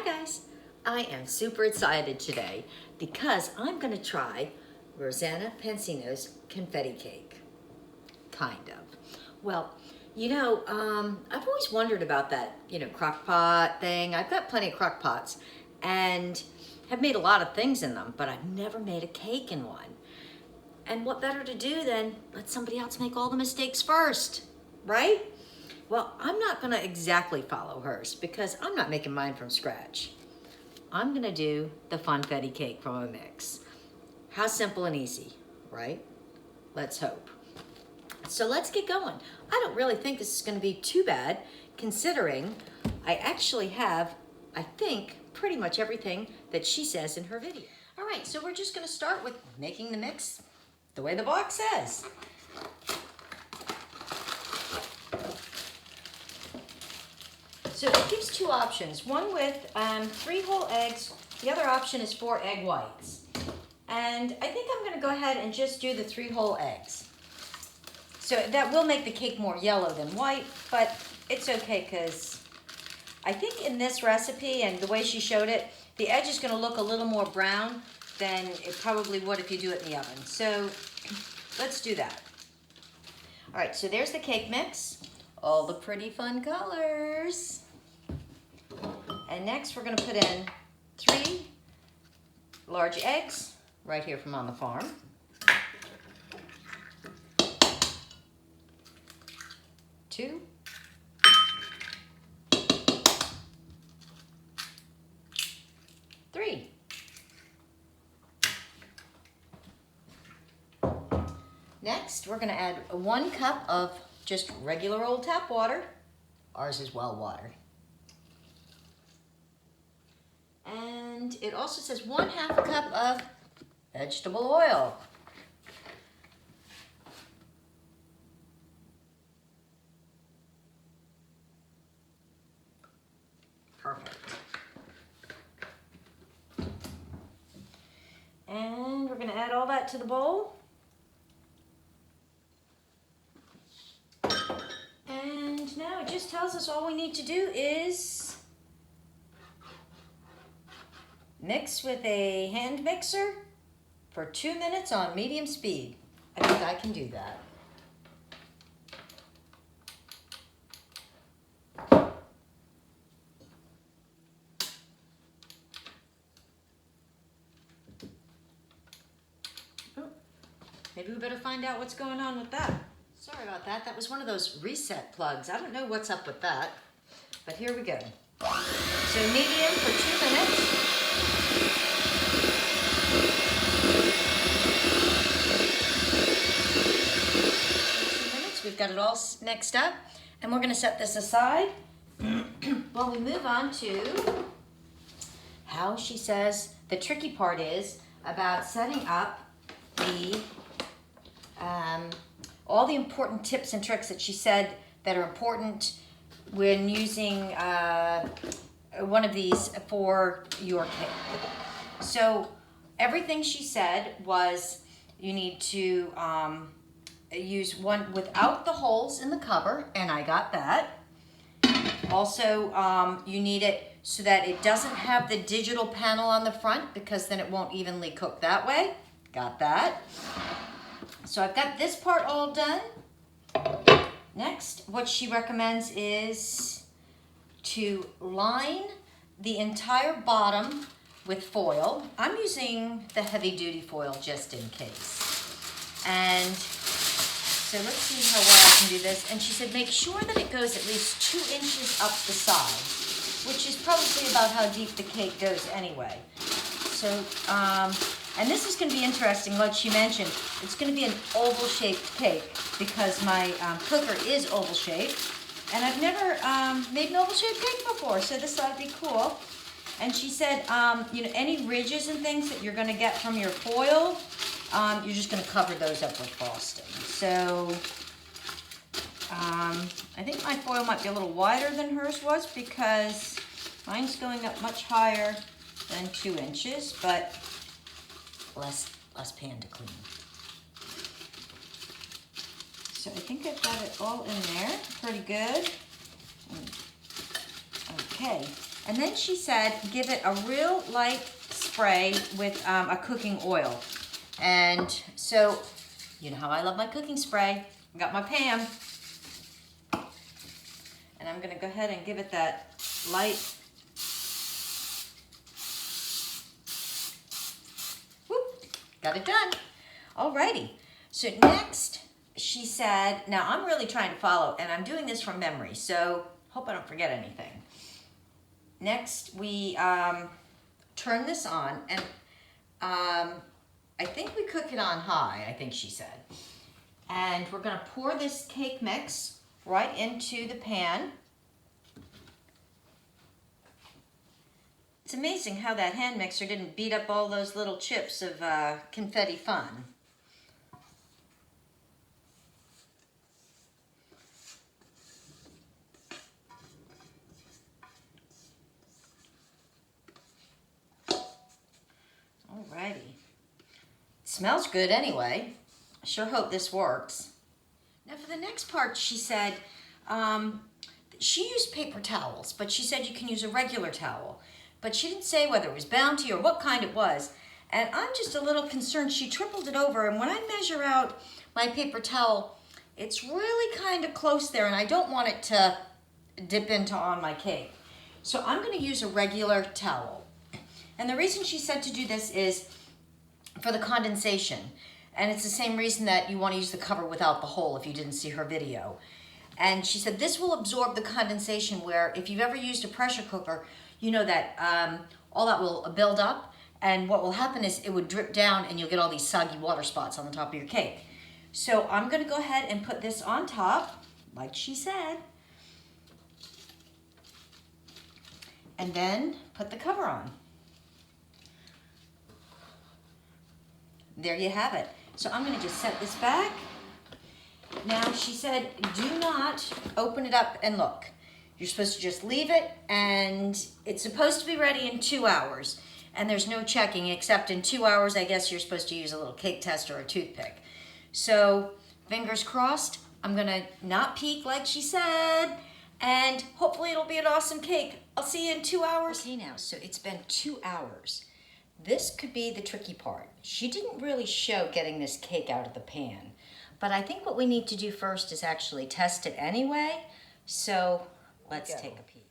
Hi guys, I am super excited today because I'm going to try Rosanna Pansino's confetti cake. Kind of. Well, I've always wondered about that, Crockpot thing. I've got plenty of Crockpots and have made a lot of things in them, but I've never made a cake in one. And what better to do than let somebody else make all the mistakes first, right? Well, I'm not gonna exactly follow hers because I'm not making mine from scratch. I'm gonna do the funfetti cake from a mix. How simple and easy, right? Let's hope. So let's get going. I don't really think this is gonna be too bad considering I actually have, I think, pretty much everything that she says in her video. All right, so we're just gonna start with making the mix the way the box says. So it gives two options, one with 3 whole eggs, the other option is 4 egg whites. And I think I'm gonna go ahead and just do the 3 whole eggs. So that will make the cake more yellow than white, but it's okay because I think in this recipe and the way she showed it, the edge is gonna look a little more brown than it probably would if you do it in the oven. So let's do that. All right, so there's the cake mix, all the pretty fun colors. And next we're gonna put in 3 large eggs, right here from on the farm. 2. 3. Next, we're gonna add 1 cup of just regular old tap water. Ours is well water. And it also says 1/2 cup of vegetable oil. Perfect. And we're gonna add all that to the bowl. And now it just tells us all we need to do is mix with a hand mixer for 2 minutes on medium speed. I think I can do that. Oh, maybe we better find out what's going on with that. Sorry about that. That was one of those reset plugs. I don't know what's up with that, but here we go. So medium for 2 minutes. We've got it all mixed up, and we're going to set this aside while we move on to how she says the tricky part is about setting up the all the important tips and tricks that she said that are important when using one of these for your cake. So everything she said was you need to use one without the holes in the cover, and I got that. Also, you need it so that it doesn't have the digital panel on the front because then it won't evenly cook that way. Got that. So I've got this part all done. Next, what she recommends is to line the entire bottom with foil. I'm using the heavy duty foil just in case. And so let's see how well I can do this. And she said make sure that it goes at least 2 inches up the side, which is probably about how deep the cake goes anyway. So, and this is going to be interesting, like she mentioned. It's going to be an oval-shaped cake because my cooker is oval-shaped. And I've never made an oval-shaped cake before, so this ought to be cool. And she said, any ridges and things that you're going to get from your foil, you're just going to cover those up with frosting. So I think my foil might be a little wider than hers was because mine's going up much higher than 2 inches, but less pan to clean. So I think I've got it all in there pretty good. Okay, And then she said, give it a real light spray with a cooking oil. And so, you know how I love my cooking spray. I got my pan. And I'm gonna go ahead and give it that light. Whoop, got it done. Alrighty, so next she said, now I'm really trying to follow and I'm doing this from memory, so hope I don't forget anything. Next we turn this on and I think we cook it on high, I think she said. And we're gonna pour this cake mix right into the pan. It's amazing how that hand mixer didn't beat up all those little chips of confetti fun. Alrighty. It smells good anyway. I sure hope this works. Now for the next part, she said, she used paper towels, but she said you can use a regular towel. But she didn't say whether it was Bounty or what kind it was. And I'm just a little concerned. She tripled it over, and when I measure out my paper towel, it's really kind of close there, and I don't want it to dip into on my cake. So I'm gonna use a regular towel. And the reason she said to do this is for the condensation. And it's the same reason that you want to use the cover without the hole if you didn't see her video. And she said this will absorb the condensation, where if you've ever used a pressure cooker, you know that all that will build up, and what will happen is it would drip down and you'll get all these soggy water spots on the top of your cake. So I'm gonna go ahead and put this on top, like she said, and then put the cover on. There you have it. So I'm gonna just set this back. Now she said, do not open it up and look. You're supposed to just leave it, and it's supposed to be ready in 2 hours. And there's no checking, except in 2 hours, I guess you're supposed to use a little cake tester or a toothpick. So fingers crossed, I'm gonna not peek like she said, and hopefully it'll be an awesome cake. I'll see you in 2 hours. Okay now, so it's been 2 hours. This could be the tricky part. She didn't really show getting this cake out of the pan, but I think what we need to do first is actually test it anyway. So let's take a peek.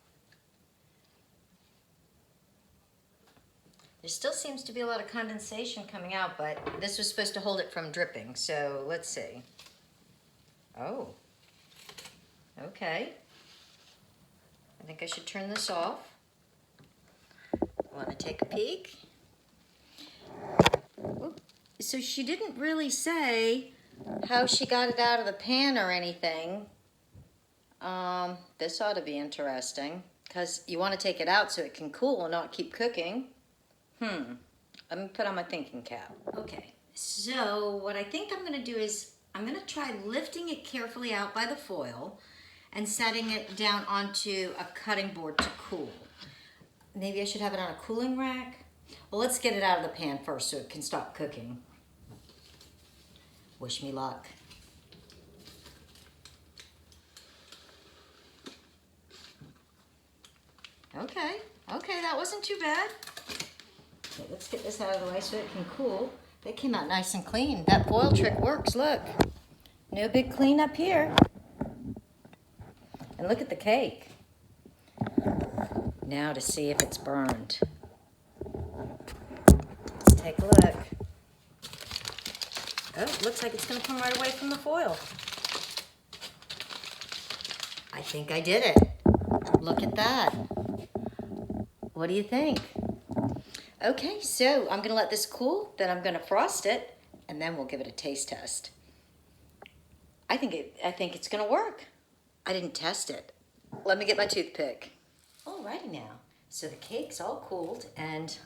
There still seems to be a lot of condensation coming out, but this was supposed to hold it from dripping, so let's see. Oh, okay. I think I should turn this off. Want to take a peek? So she didn't really say how she got it out of the pan or anything. This ought to be interesting, because you want to take it out so it can cool and not keep cooking. Let me put on my thinking cap. Okay, so what I think I'm going to do is I'm going to try lifting it carefully out by the foil and setting it down onto a cutting board to cool. Maybe I should have it on a cooling rack. Well, let's get it out of the pan first so it can stop cooking. Wish me luck. Okay, that wasn't too bad. Okay, let's get this out of the way so it can cool. They came out nice and clean. That foil trick works, look. No big cleanup here. And look at the cake. Now to see if it's burned. Let's take a look. Oh, looks like it's gonna come right away from the foil. I think I did it. Look at that. What do you think? Okay, so I'm gonna let this cool, then I'm gonna frost it, and then we'll give it a taste test. I think it's gonna work. I didn't test it. Let me get my toothpick. Alrighty now, so the cake's all cooled, and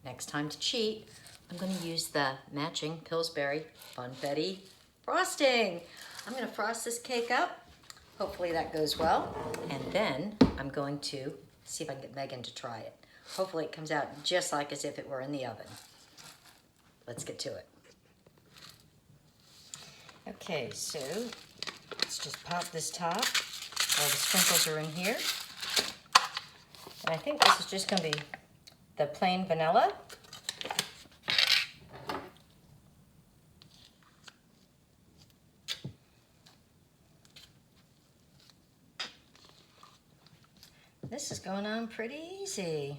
next time to cheat, I'm gonna use the matching Pillsbury Funfetti frosting. I'm gonna frost this cake up. Hopefully that goes well. And then I'm going to see if I can get Megan to try it. Hopefully it comes out just like as if it were in the oven. Let's get to it. Okay, so let's just pop this top. All the sprinkles are in here. And I think this is just going to be the plain vanilla. This is going on pretty easy.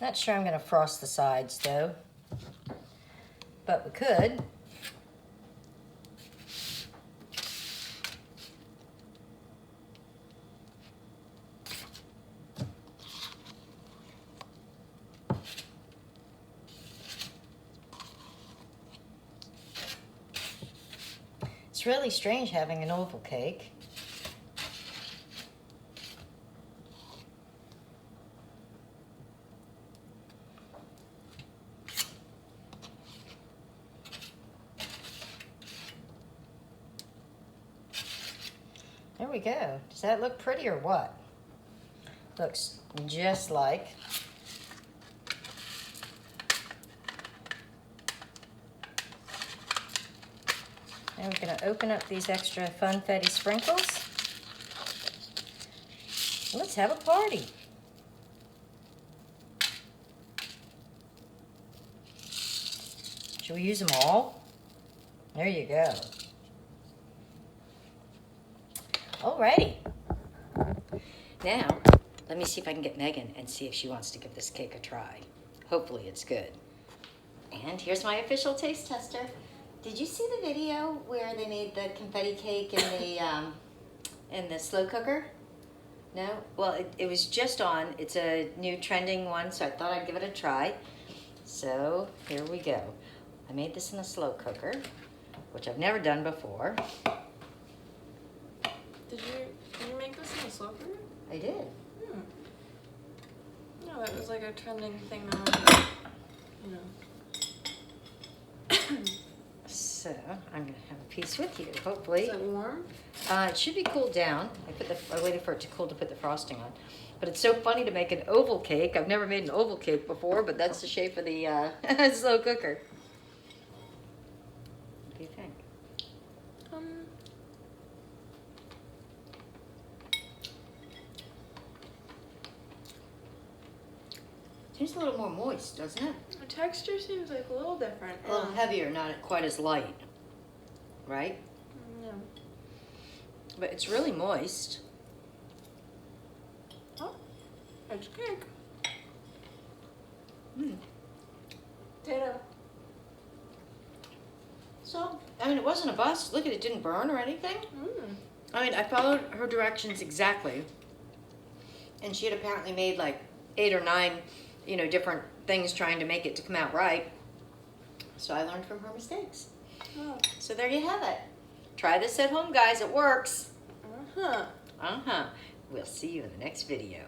Not sure I'm going to frost the sides though, but we could. It's really strange having an oval cake. There we go. Does that look pretty or what? Looks just like. And we're going to open up these extra funfetti sprinkles. Let's have a party. Should we use them all? There you go. Alrighty. Now, let me see if I can get Megan and see if she wants to give this cake a try. Hopefully it's good. And here's my official taste tester. Did you see the video where they made the confetti cake in the slow cooker? No? Well, it was just on. It's a new trending one, so I thought I'd give it a try. So here we go. I made this in a slow cooker, which I've never done before. Did you make this in a slow cooker? I did. No, that was like a trending thing now. You know. So I'm gonna have a piece with you, hopefully. Is it warm? It should be cooled down. I waited for it to cool to put the frosting on. But it's so funny to make an oval cake. I've never made an oval cake before, but that's the shape of the slow cooker. What do you think? Seems a little more moist, doesn't it? The texture seems like a little different. A little heavier, not quite as light, right? Yeah. But it's really moist. Oh, it's cake. Mm. Potato. So, I mean, it wasn't a bust. Look at it, didn't burn or anything. I mean, I followed her directions exactly. And she had apparently made like 8 or 9, different things trying to make it to come out right. So I learned from her mistakes. Oh. So there you have it. Try this at home, guys. It works. Uh-huh. Uh-huh. We'll see you in the next video.